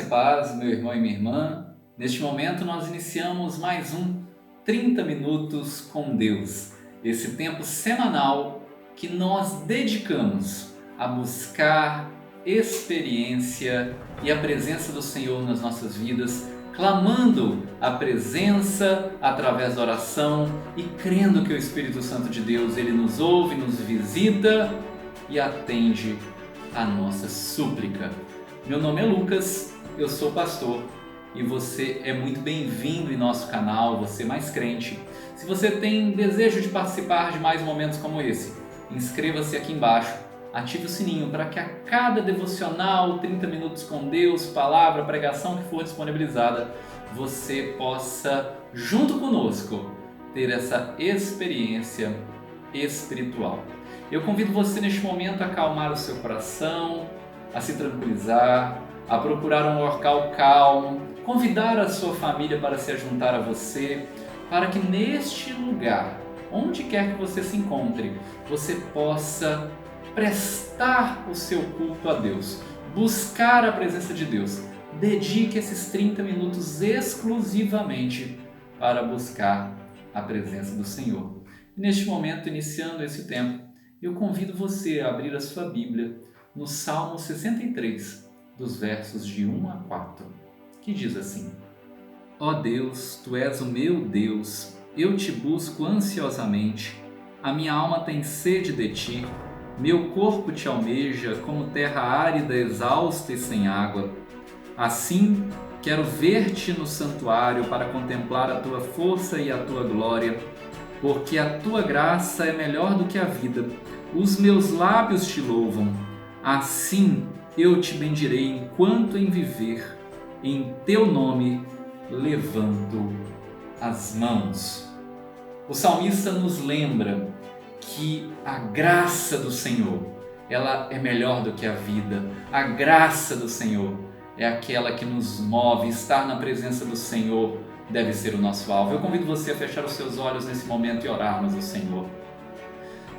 paz, meu irmão e minha irmã. Neste momento nós iniciamos mais um 30 Minutos com Deus, esse tempo semanal que nós dedicamos a buscar experiência e a presença do Senhor nas nossas vidas, clamando a presença através da oração e crendo que o Espírito Santo de Deus ele nos ouve, nos visita e atende a nossa súplica. Meu nome é Lucas, eu sou pastor e você é muito bem-vindo em nosso canal, você mais crente. Se você tem desejo de participar de mais momentos como esse, inscreva-se aqui embaixo, ative o sininho para que a cada devocional, 30 minutos com Deus, palavra, pregação que for disponibilizada, você possa, junto conosco, ter essa experiência espiritual. Eu convido você neste momento a acalmar o seu coração, a se tranquilizar, a procurar um local calmo, convidar a sua família para se juntar a você, para que neste lugar, onde quer que você se encontre, você possa prestar o seu culto a Deus, buscar a presença de Deus. Dedique esses 30 minutos exclusivamente para buscar a presença do Senhor. Neste momento, iniciando esse tempo, eu convido você a abrir a sua Bíblia no Salmo 63, dos versos de 1 a 4, que diz assim: Ó Deus, Tu és o meu Deus, eu te busco ansiosamente, a minha alma tem sede de Ti, meu corpo te almeja como terra árida, exausta e sem água. Assim, quero ver-te no santuário para contemplar a Tua força e a Tua glória, porque a Tua graça é melhor do que a vida, os meus lábios te louvam. Assim eu te bendirei enquanto em viver, em teu nome levanto as mãos. O salmista nos lembra que a graça do Senhor, ela é melhor do que a vida. A graça do Senhor é aquela que nos move. Estar na presença do Senhor deve ser o nosso alvo. Eu convido você a fechar os seus olhos nesse momento e orarmos ao Senhor.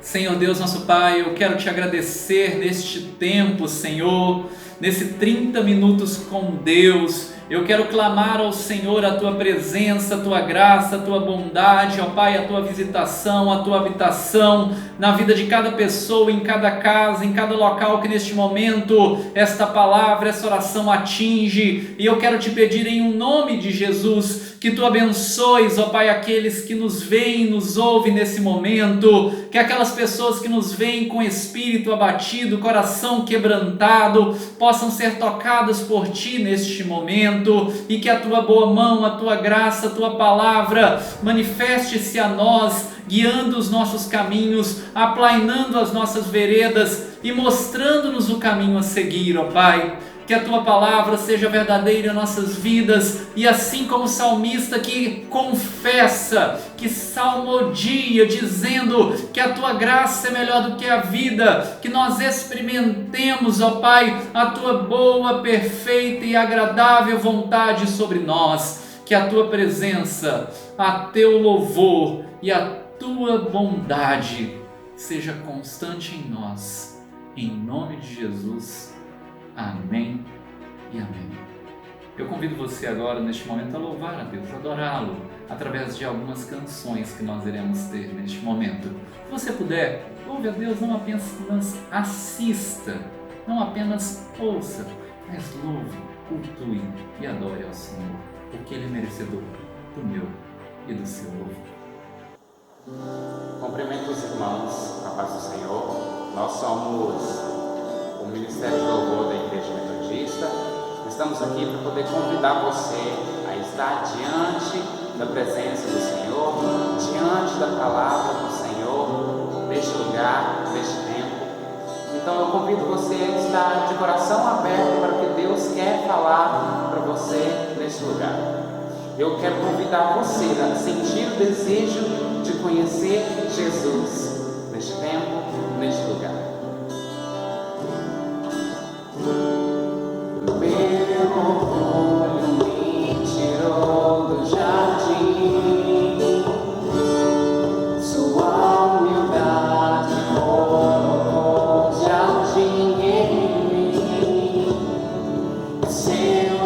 Senhor Deus, nosso Pai, eu quero te agradecer neste tempo, Senhor, nesse 30 minutos com Deus. Eu quero clamar ao Senhor a Tua presença, a Tua graça, a Tua bondade, ó Pai, a Tua visitação, a Tua habitação na vida de cada pessoa, em cada casa, em cada local que neste momento esta palavra, essa oração atinge. E eu quero te pedir em um nome de Jesus que Tu abençoes, ó Pai, aqueles que nos veem, nos ouvem nesse momento, que aquelas pessoas que nos veem com espírito abatido, coração quebrantado, possam ser tocadas por Ti neste momento, e que a Tua boa mão, a Tua graça, a Tua palavra manifeste-se a nós, guiando os nossos caminhos, aplainando as nossas veredas e mostrando-nos o caminho a seguir, ó Pai. Que a Tua palavra seja verdadeira em nossas vidas, e assim como o salmista que confessa, que salmodia, dizendo que a Tua graça é melhor do que a vida, que nós experimentemos, ó Pai, a Tua boa, perfeita e agradável vontade sobre nós, que a Tua presença, a Teu louvor e a Tua bondade seja constante em nós, em nome de Jesus. Amém e amém. Eu convido você agora, neste momento, a louvar a Deus, a adorá-lo, através de algumas canções que nós iremos ter neste momento. Se você puder, louve a Deus, não apenas assista, não apenas ouça, mas louve, cultue e adore ao Senhor, porque Ele é merecedor do meu e do seu louvor. Cumprimento os irmãos, a paz do Senhor. Nós somos o Ministério de Louvor da Igreja Metodista. Estamos aqui para poder convidar você a estar diante da presença do Senhor, diante da palavra do Senhor, neste lugar, neste tempo. Então eu convido você a estar de coração aberto para o que Deus quer falar para você neste lugar. Eu quero convidar você a sentir o desejo de conhecer Jesus neste tempo, neste lugar. Meu orgulho me tirou do jardim, sua humildade colocou jardim em mim, seu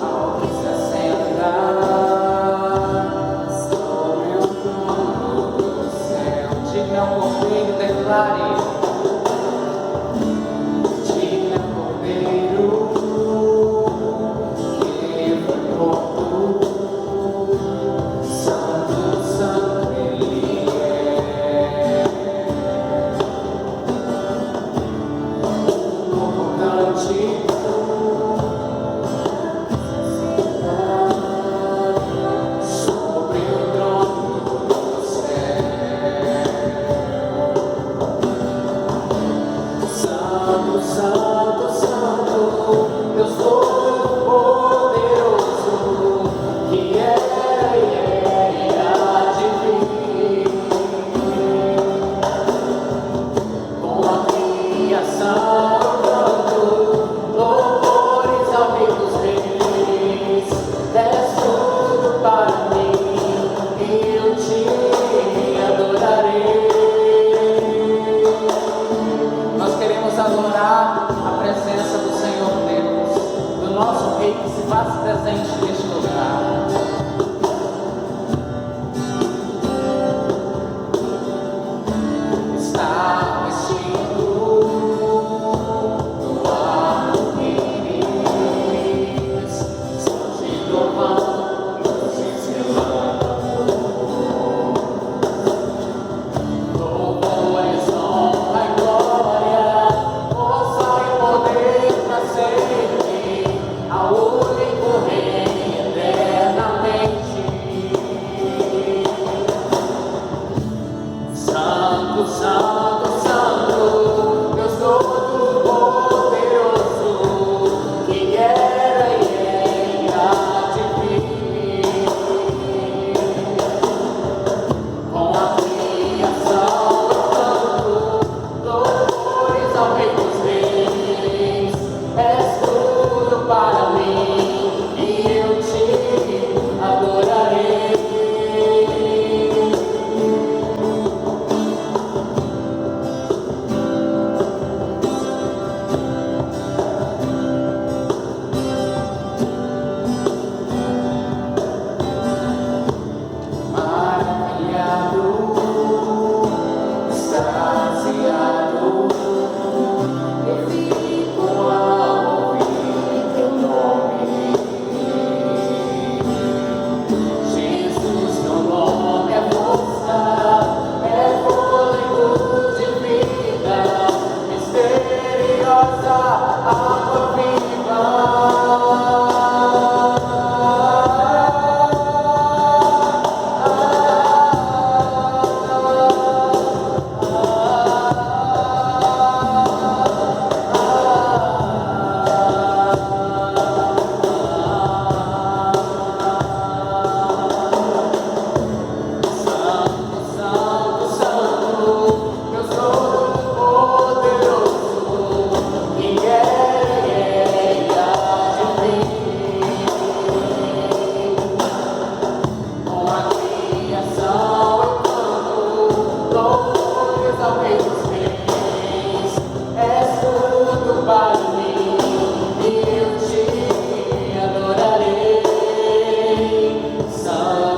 Ao que se acende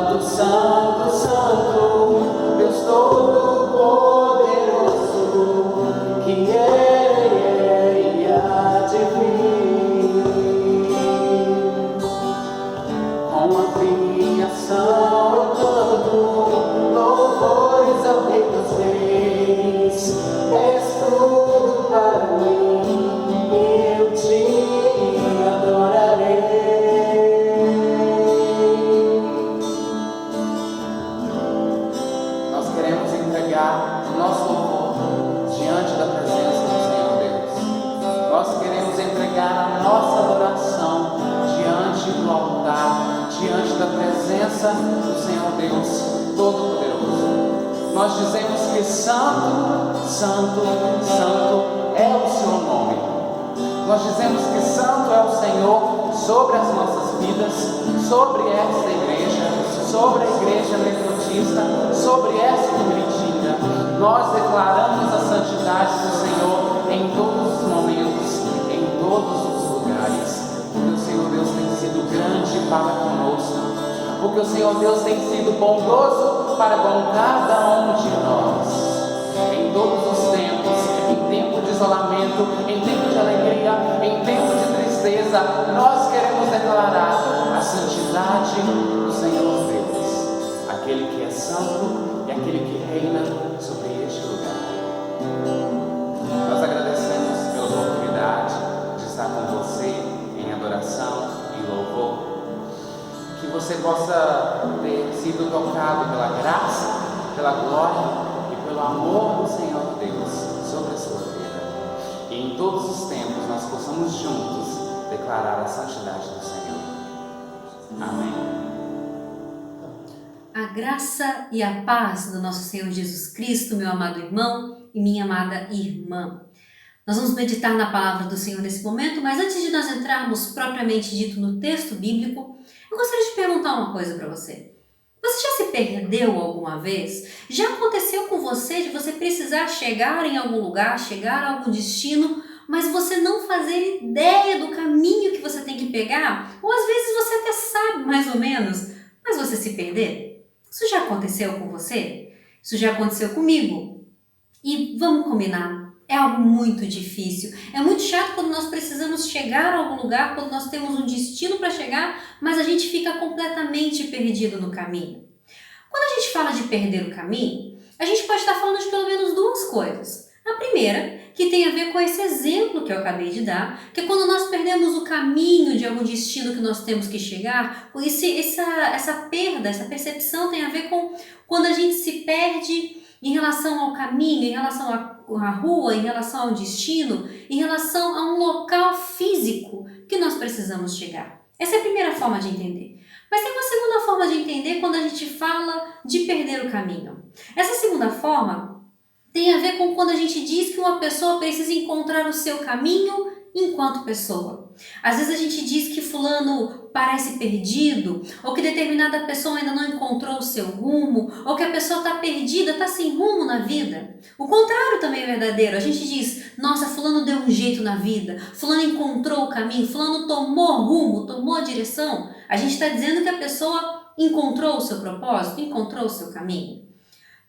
Santo, Santo, Santo, Deus Todo-Poderoso, que é e há de vir. Com a criação eu canto louvores ao Rei dos Reis. És tudo para mim e eu te adorarei. Nós queremos entregar o nosso louvor diante da presença do Senhor Deus. Nós queremos entregar a nossa adoração diante do altar, diante da presença do Senhor Deus Todo-Poderoso. Nós dizemos que Santo, Santo, Santo é o seu nome. Nós dizemos que Santo é o Senhor sobre as nossas vidas, sobre esta igreja, sobre a igreja metodista, sobre esta igreja. Nós declaramos a santidade do Senhor em todos os momentos, em todos os lugares, porque o Senhor Deus tem sido grande para conosco, porque o Senhor Deus tem sido bondoso para com cada um de nós, em todos os tempos, em tempo de isolamento, em tempo de alegria, em tempo de tristeza. Nós queremos declarar a santidade do Senhor Deus, aquele que é santo e aquele que reina sobre este lugar. Nós agradecemos pela oportunidade de estar com você em adoração, em louvor. Que você possa ter sido tocado pela graça, pela glória e pelo amor do Senhor Deus sobre a sua vida. E em todos os tempos nós possamos juntos declarar a santidade do Senhor. Amém. A graça e a paz do nosso Senhor Jesus Cristo, meu amado irmão e minha amada irmã. Nós vamos meditar na palavra do Senhor nesse momento, mas antes de nós entrarmos propriamente dito no texto bíblico, eu gostaria de perguntar uma coisa para você. Você já se perdeu alguma vez? Já aconteceu com você de você precisar chegar em algum lugar, chegar a algum destino, mas você não fazer ideia do caminho que você tem que pegar? Ou às vezes você até sabe mais ou menos, mas você se perder? Isso já aconteceu com você? Isso já aconteceu comigo. E vamos combinar. É algo muito difícil, é muito chato quando nós precisamos chegar a algum lugar, quando nós temos um destino para chegar, mas a gente fica completamente perdido no caminho. Quando a gente fala de perder o caminho, a gente pode estar falando de pelo menos duas coisas. A primeira, que tem a ver com esse exemplo que eu acabei de dar, que é quando nós perdemos o caminho de algum destino que nós temos que chegar, essa perda, essa percepção tem a ver com quando a gente se perde em relação ao caminho, em relação à rua, em relação ao destino, em relação a um local físico que nós precisamos chegar. Essa é a primeira forma de entender. Mas tem uma segunda forma de entender quando a gente fala de perder o caminho. Essa segunda forma tem a ver com quando a gente diz que uma pessoa precisa encontrar o seu caminho enquanto pessoa. Às vezes a gente diz que fulano parece perdido, ou que determinada pessoa ainda não encontrou o seu rumo, ou que a pessoa está perdida, está sem rumo na vida. O contrário também é verdadeiro. A gente diz, nossa, fulano deu um jeito na vida, fulano encontrou o caminho, fulano tomou rumo, tomou direção. A gente está dizendo que a pessoa encontrou o seu propósito, encontrou o seu caminho.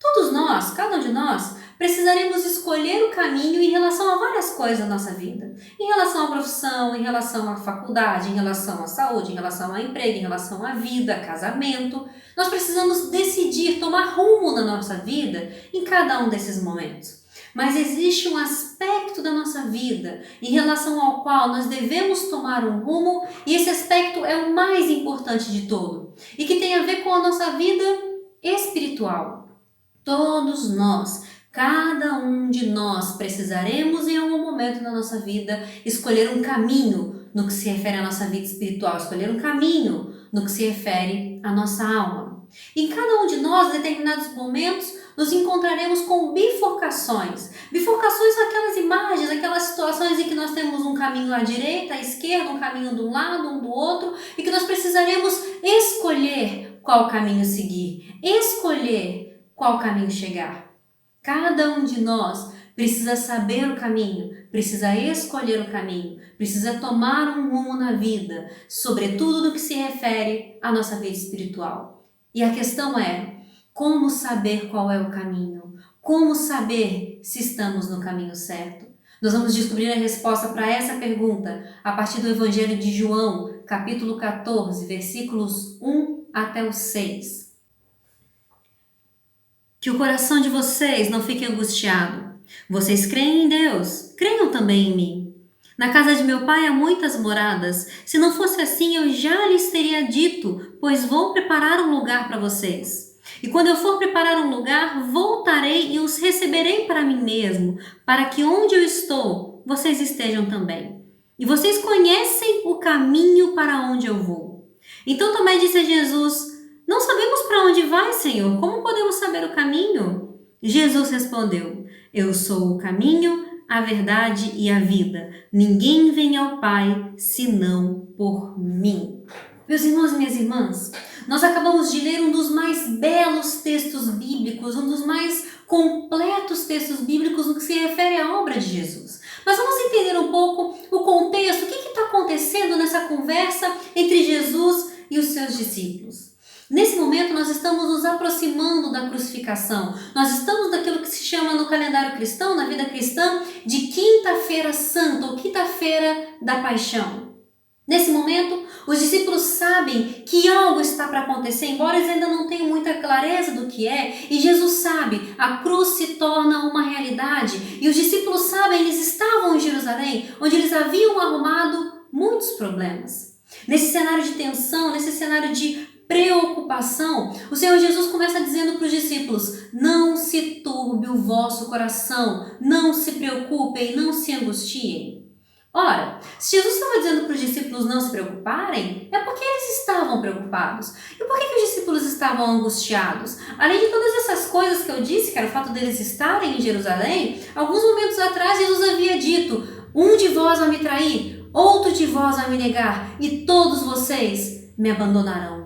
Todos nós, cada um de nós, precisaremos escolher o caminho em relação a várias coisas da nossa vida. Em relação à profissão, em relação à faculdade, em relação à saúde, em relação ao emprego, em relação à vida, casamento. Nós precisamos decidir, tomar rumo na nossa vida em cada um desses momentos. Mas existe um aspecto da nossa vida em relação ao qual nós devemos tomar um rumo, e esse aspecto é o mais importante de todo, e que tem a ver com a nossa vida espiritual. Todos nós, cada um de nós, precisaremos em algum momento da nossa vida escolher um caminho no que se refere à nossa vida espiritual, escolher um caminho no que se refere à nossa alma. Em cada um de nós, em determinados momentos, nos encontraremos com bifurcações. Bifurcações são aquelas imagens, aquelas situações em que nós temos um caminho à direita, à esquerda, um caminho de um lado, um do outro, e que nós precisaremos escolher qual caminho seguir, escolher qual caminho chegar. Cada um de nós precisa saber o caminho, precisa escolher o caminho, precisa tomar um rumo na vida, sobretudo no que se refere à nossa vida espiritual. E a questão é, como saber qual é o caminho? Como saber se estamos no caminho certo? Nós vamos descobrir a resposta para essa pergunta a partir do Evangelho de João, capítulo 14, versículos 1 até o 6. Que o coração de vocês não fique angustiado. Vocês creem em Deus, creiam também em mim. Na casa de meu pai há muitas moradas. Se não fosse assim, eu já lhes teria dito, pois vou preparar um lugar para vocês. E quando eu for preparar um lugar, voltarei e os receberei para mim mesmo, para que onde eu estou, vocês estejam também. E vocês conhecem o caminho para onde eu vou. Então Tomé disse a Jesus: não sabemos para onde vai, Senhor. Como podemos saber o caminho? Jesus respondeu: eu sou o caminho, a verdade e a vida. Ninguém vem ao Pai senão por mim. Meus irmãos e minhas irmãs, nós acabamos de ler um dos mais belos textos bíblicos, um dos mais completos textos bíblicos no que se refere à obra de Jesus. Mas vamos entender um pouco o contexto, o que está acontecendo nessa conversa entre Jesus e os seus discípulos. Nesse momento nós estamos nos aproximando da crucificação. Nós estamos naquilo que se chama no calendário cristão, na vida cristã, de Quinta-feira Santa ou Quinta-feira da Paixão. Nesse momento, os discípulos sabem que algo está para acontecer, embora eles ainda não tenham muita clareza do que é, e Jesus sabe, a cruz se torna uma realidade, e os discípulos sabem, eles estavam em Jerusalém, onde eles haviam arrumado muitos problemas. Nesse cenário de tensão, nesse cenário de preocupação, o Senhor Jesus começa dizendo para os discípulos: não se turbe o vosso coração, não se preocupem, não se angustiem. Ora, se Jesus estava dizendo para os discípulos não se preocuparem, é porque eles estavam preocupados. E por que os discípulos estavam angustiados? Além de todas essas coisas que eu disse, que era o fato deles estarem em Jerusalém, alguns momentos atrás Jesus havia dito: um de vós vai me trair, outro de vós vai me negar, e todos vocês me abandonarão.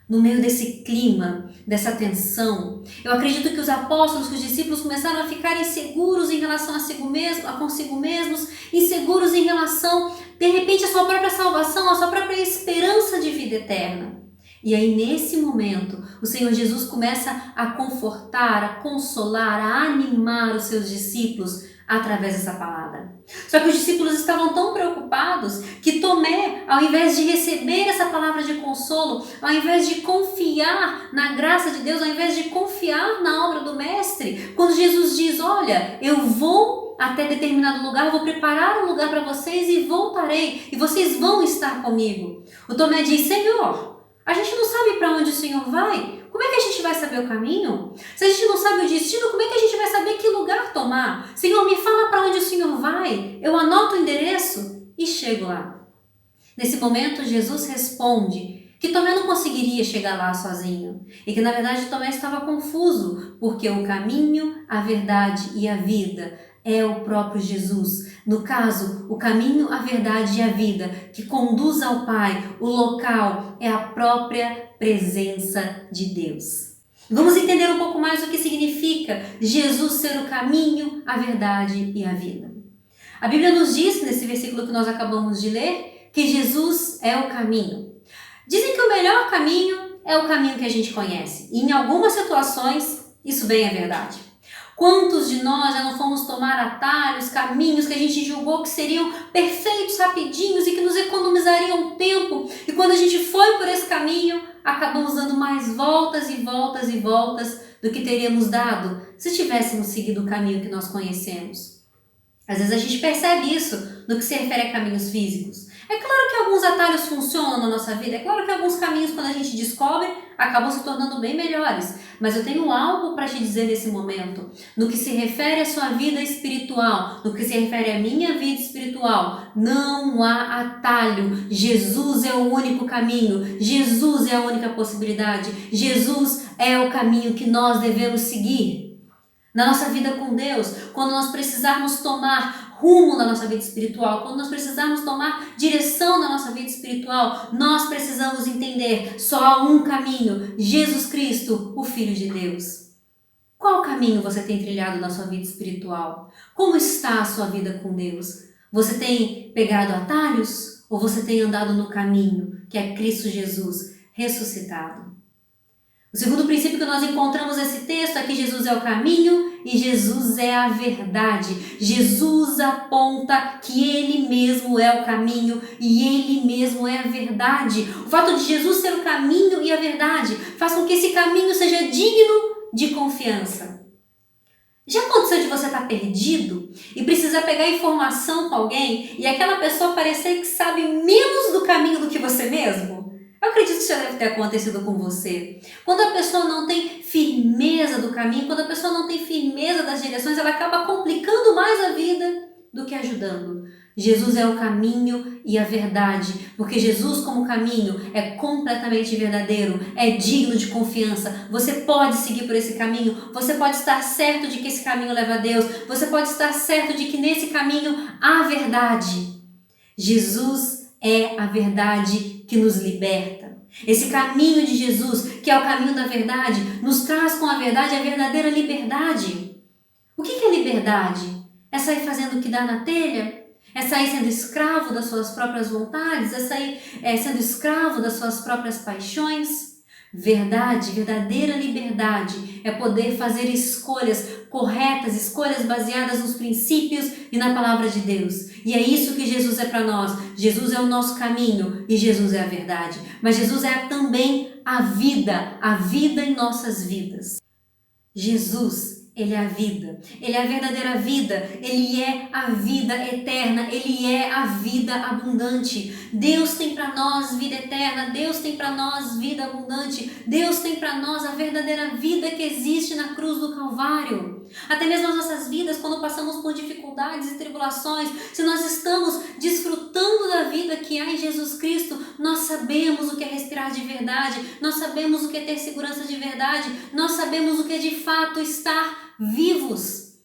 No meio desse clima, dessa tensão, eu acredito que os apóstolos, que os discípulos começaram a ficar inseguros em relação a consigo mesmos, inseguros em relação, de repente, à sua própria salvação, à sua própria esperança de vida eterna. E aí, nesse momento, o Senhor Jesus começa a confortar, a consolar, a animar os seus discípulos através dessa palavra. Só que os discípulos estavam tão preocupados que Tomé, ao invés de receber essa palavra de consolo, ao invés de confiar na graça de Deus, ao invés de confiar na obra do Mestre, quando Jesus diz: olha, eu vou até determinado lugar, vou preparar um lugar para vocês e voltarei, e vocês vão estar comigo. O Tomé diz: Senhor, a gente não sabe para onde o Senhor vai. Como é que a gente vai saber o caminho? Se a gente não sabe o destino, como é que a gente vai saber que lugar tomar? Senhor, me fala para onde o Senhor vai. Eu anoto o endereço e chego lá. Nesse momento, Jesus responde que Tomé não conseguiria chegar lá sozinho. E que, na verdade, Tomé estava confuso, porque o caminho, a verdade e a vida é o próprio Jesus. No caso, o caminho, a verdade e a vida que conduz ao Pai, o local é a própria presença de Deus. Vamos entender um pouco mais o que significa Jesus ser o caminho, a verdade e a vida. A Bíblia nos diz, nesse versículo que nós acabamos de ler, que Jesus é o caminho. Dizem que o melhor caminho é o caminho que a gente conhece. E em algumas situações, isso bem é verdade. Quantos de nós já não fomos tomar atalhos, caminhos que a gente julgou que seriam perfeitos, rapidinhos e que nos economizariam tempo, e quando a gente foi por esse caminho, acabamos dando mais voltas e voltas e voltas do que teríamos dado se tivéssemos seguido o caminho que nós conhecemos. Às vezes a gente percebe isso no que se refere a caminhos físicos. É claro que alguns atalhos funcionam na nossa vida, é claro que alguns caminhos, quando a gente descobre, acabam se tornando bem melhores. Mas eu tenho algo para te dizer nesse momento. No que se refere à sua vida espiritual, no que se refere à minha vida espiritual, não há atalho. Jesus é o único caminho, Jesus é a única possibilidade, Jesus é o caminho que nós devemos seguir. Na nossa vida com Deus, quando nós precisarmos tomar rumo na nossa vida espiritual, quando nós precisarmos tomar direção na nossa vida espiritual, nós precisamos entender: só há um caminho, Jesus Cristo, o Filho de Deus. Qual caminho você tem trilhado na sua vida espiritual? Como está a sua vida com Deus? Você tem pegado atalhos ou você tem andado no caminho, que é Cristo Jesus ressuscitado? O segundo princípio que nós encontramos nesse texto é que Jesus é o caminho e Jesus é a verdade. Jesus aponta que Ele mesmo é o caminho e Ele mesmo é a verdade. O fato de Jesus ser o caminho e a verdade faz com que esse caminho seja digno de confiança. Já aconteceu de você estar perdido e precisar pegar informação com alguém e aquela pessoa parecer que sabe menos do caminho do que você mesmo? Eu acredito que isso já deve ter acontecido com você. Quando a pessoa não tem firmeza do caminho, quando a pessoa não tem firmeza das direções, ela acaba complicando mais a vida do que ajudando. Jesus é o caminho e a verdade, porque Jesus como caminho é completamente verdadeiro, é digno de confiança. Você pode seguir por esse caminho, você pode estar certo de que esse caminho leva a Deus, você pode estar certo de que nesse caminho há verdade. Jesus é a verdade que nos liberta. Esse caminho de Jesus, que é o caminho da verdade, nos traz com a verdade a verdadeira liberdade. O que é liberdade? É sair fazendo o que dá na telha? É sair sendo escravo das suas próprias vontades? É sair sendo escravo das suas próprias paixões? Verdade, verdadeira liberdade é poder fazer escolhas corretas, escolhas baseadas nos princípios e na palavra de Deus. E é isso que Jesus é para nós. Jesus é o nosso caminho e Jesus é a verdade. Mas Jesus é também a vida em nossas vidas. Jesus, Ele é a vida, Ele é a verdadeira vida, Ele é a vida eterna, Ele é a vida abundante. Deus tem para nós vida eterna, Deus tem para nós vida abundante, Deus tem para nós a verdadeira vida que existe na cruz do Calvário. Até mesmo as nossas vidas, quando passamos por dificuldades e tribulações, se nós estamos desfrutando da vida que há em Jesus Cristo, nós sabemos o que é respirar de verdade, nós sabemos o que é ter segurança de verdade, nós sabemos o que é de fato estar vivos,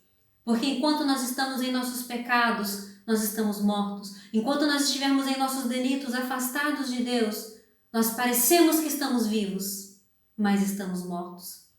porque enquanto nós estamos em nossos pecados, nós estamos mortos. Enquanto nós estivermos em nossos delitos, afastados de Deus, nós parecemos que estamos vivos, mas estamos mortos.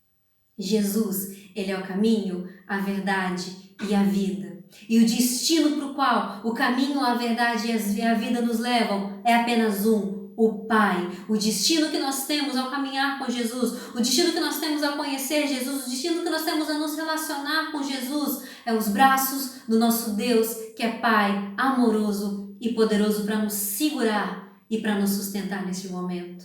Jesus, Ele é o caminho, a verdade e a vida. E o destino para o qual o caminho, a verdade e a vida nos levam é apenas um: o Pai. O destino que nós temos ao caminhar com Jesus, o destino que nós temos ao conhecer Jesus, o destino que nós temos a nos relacionar com Jesus é os braços do nosso Deus, que é Pai amoroso e poderoso para nos segurar e para nos sustentar neste momento.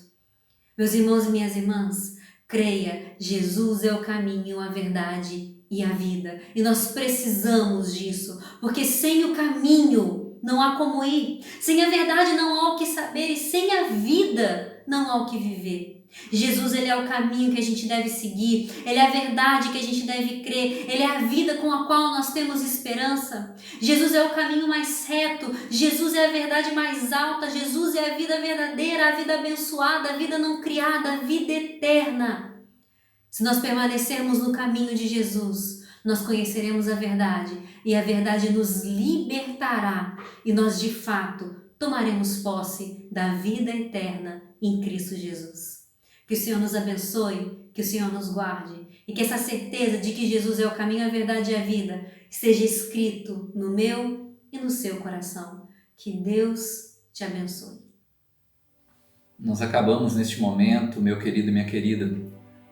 Meus irmãos e minhas irmãs, creia, Jesus é o caminho, a verdade e a vida. E nós precisamos disso, porque sem o caminho não há como ir, sem a verdade não há o que saber e sem a vida não há o que viver. Jesus, Ele é o caminho que a gente deve seguir, Ele é a verdade que a gente deve crer, Ele é a vida com a qual nós temos esperança. Jesus é o caminho mais reto, Jesus é a verdade mais alta, Jesus é a vida verdadeira, a vida abençoada, a vida não criada, a vida eterna. Se nós permanecermos no caminho de Jesus, nós conheceremos a verdade e a verdade nos libertará e nós de fato tomaremos posse da vida eterna em Cristo Jesus. Que o Senhor nos abençoe, que o Senhor nos guarde e que essa certeza de que Jesus é o caminho, a verdade e a vida esteja escrito no meu e no seu coração. Que Deus te abençoe. Nós acabamos neste momento, meu querido e minha querida,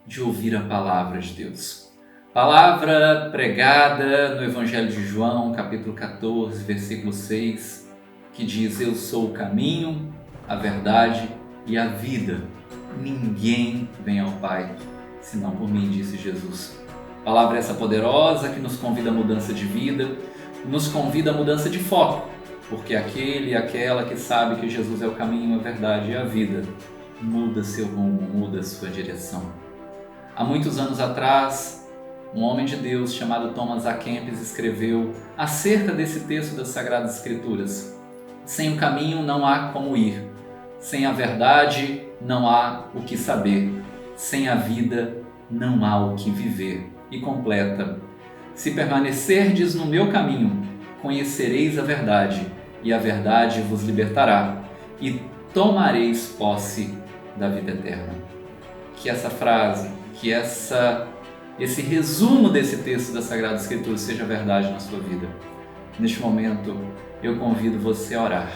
de ouvir a palavra de Deus. Palavra pregada no Evangelho de João, capítulo 14, versículo 6, que diz: eu sou o caminho, a verdade e a vida. Ninguém vem ao Pai, senão por mim, disse Jesus. Palavra essa poderosa que nos convida a mudança de vida, nos convida a mudança de foco, porque aquele e aquela que sabe que Jesus é o caminho, a verdade e a vida, muda seu rumo, muda sua direção. Há muitos anos atrás, um homem de Deus chamado Thomas A. Kempis escreveu acerca desse texto das Sagradas Escrituras: sem o caminho não há como ir, sem a verdade não há o que saber, sem a vida não há o que viver. E completa: se permanecerdes no meu caminho, conhecereis a verdade, e a verdade vos libertará, e tomareis posse da vida eterna. Que essa frase, que esse resumo desse texto da Sagrada Escritura seja verdade na sua vida. Neste momento, eu convido você a orar.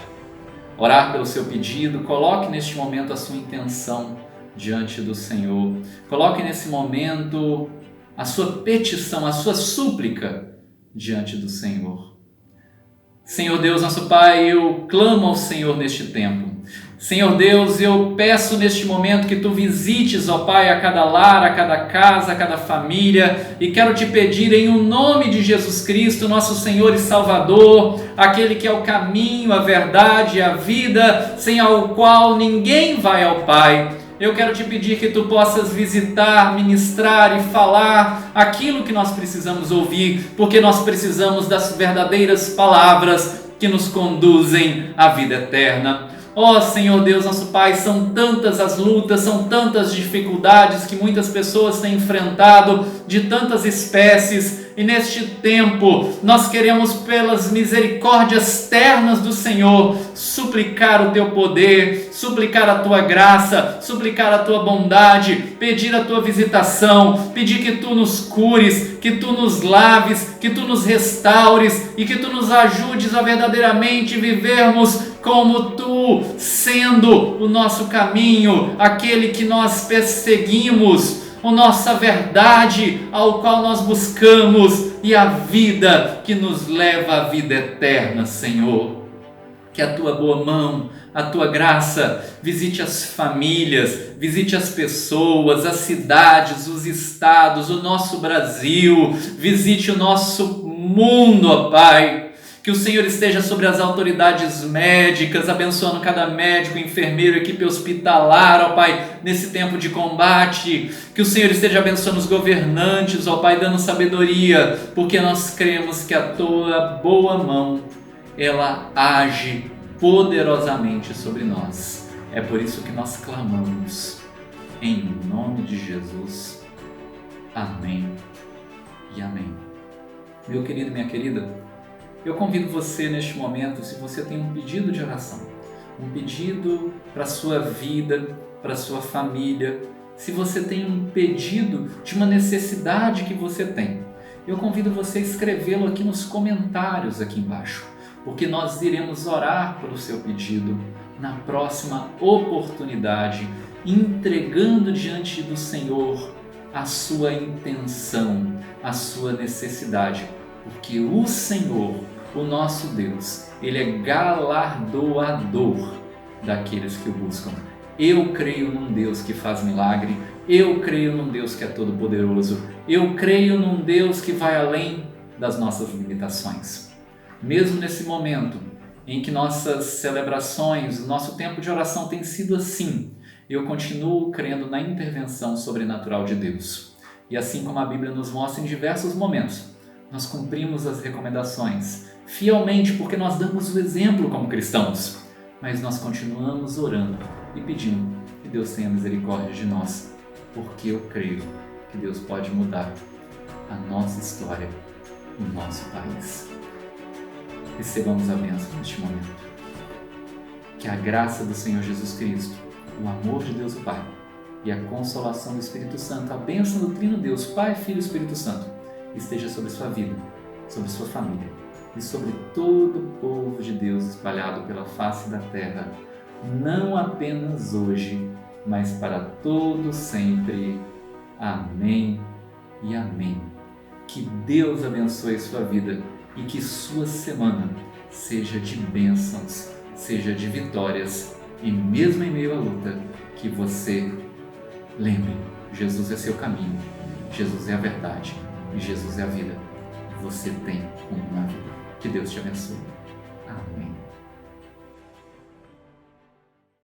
Orar pelo seu pedido, coloque neste momento a sua intenção diante do Senhor. Coloque nesse momento a sua petição, a sua súplica diante do Senhor. Senhor Deus, nosso Pai, eu clamo ao Senhor neste tempo. Senhor Deus, eu peço neste momento que Tu visites, ó Pai, a cada lar, a cada casa, a cada família, e quero Te pedir em o nome de Jesus Cristo, nosso Senhor e Salvador, aquele que é o caminho, a verdade e a vida, sem ao qual ninguém vai ao Pai. Eu quero Te pedir que Tu possas visitar, ministrar e falar aquilo que nós precisamos ouvir, porque nós precisamos das verdadeiras palavras que nos conduzem à vida eterna. Ó Senhor Deus, nosso Pai, são tantas as lutas, são tantas dificuldades que muitas pessoas têm enfrentado, de tantas espécies, e neste tempo nós queremos, pelas misericórdias ternas do Senhor, suplicar o Teu poder, suplicar a Tua graça, suplicar a Tua bondade, pedir a Tua visitação, pedir que Tu nos cures, que Tu nos laves, que Tu nos restaures e que Tu nos ajudes a verdadeiramente vivermos como Tu, sendo o nosso caminho, aquele que nós perseguimos, a nossa verdade ao qual nós buscamos e a vida que nos leva à vida eterna, Senhor. Que a Tua boa mão, a Tua graça visite as famílias, visite as pessoas, as cidades, os estados, o nosso Brasil, visite o nosso mundo, ó Pai. Que o Senhor esteja sobre as autoridades médicas, abençoando cada médico, enfermeiro, equipe hospitalar, ó Pai, nesse tempo de combate. Que o Senhor esteja abençoando os governantes, ó Pai, dando sabedoria, porque nós cremos que a Tua boa mão, ela age poderosamente sobre nós. É por isso que nós clamamos, em nome de Jesus. Amém e amém. Meu querido e minha querida, eu convido você neste momento, se você tem um pedido de oração, um pedido para a sua vida, para a sua família, se você tem um pedido de uma necessidade que você tem, eu convido você a escrevê-lo aqui nos comentários aqui embaixo, porque nós iremos orar pelo seu pedido na próxima oportunidade, entregando diante do Senhor a sua intenção, a sua necessidade, porque o Senhor, o nosso Deus, Ele é galardoador daqueles que o buscam. Eu creio num Deus que faz milagre, eu creio num Deus que é todo-poderoso, eu creio num Deus que vai além das nossas limitações. Mesmo nesse momento em que nossas celebrações, o nosso tempo de oração tem sido assim, eu continuo crendo na intervenção sobrenatural de Deus. E assim como a Bíblia nos mostra em diversos momentos, nós cumprimos as recomendações fielmente porque nós damos o exemplo como cristãos, mas nós continuamos orando e pedindo que Deus tenha misericórdia de nós, porque eu creio que Deus pode mudar a nossa história, o nosso país. Recebamos a bênção neste momento. Que a graça do Senhor Jesus Cristo, o amor de Deus o Pai e a consolação do Espírito Santo, a bênção do Trino Deus, Pai, Filho e Espírito Santo, esteja sobre sua vida, sobre sua família e sobre todo o povo de Deus espalhado pela face da terra, não apenas hoje, mas para todo sempre. Amém e amém. Que Deus abençoe sua vida e que sua semana seja de bênçãos, seja de vitórias, e mesmo em meio à luta, que você lembre, Jesus é seu caminho, Jesus é a verdade e Jesus é a vida. Você tem rumo na vida. Que Deus te abençoe. Amém.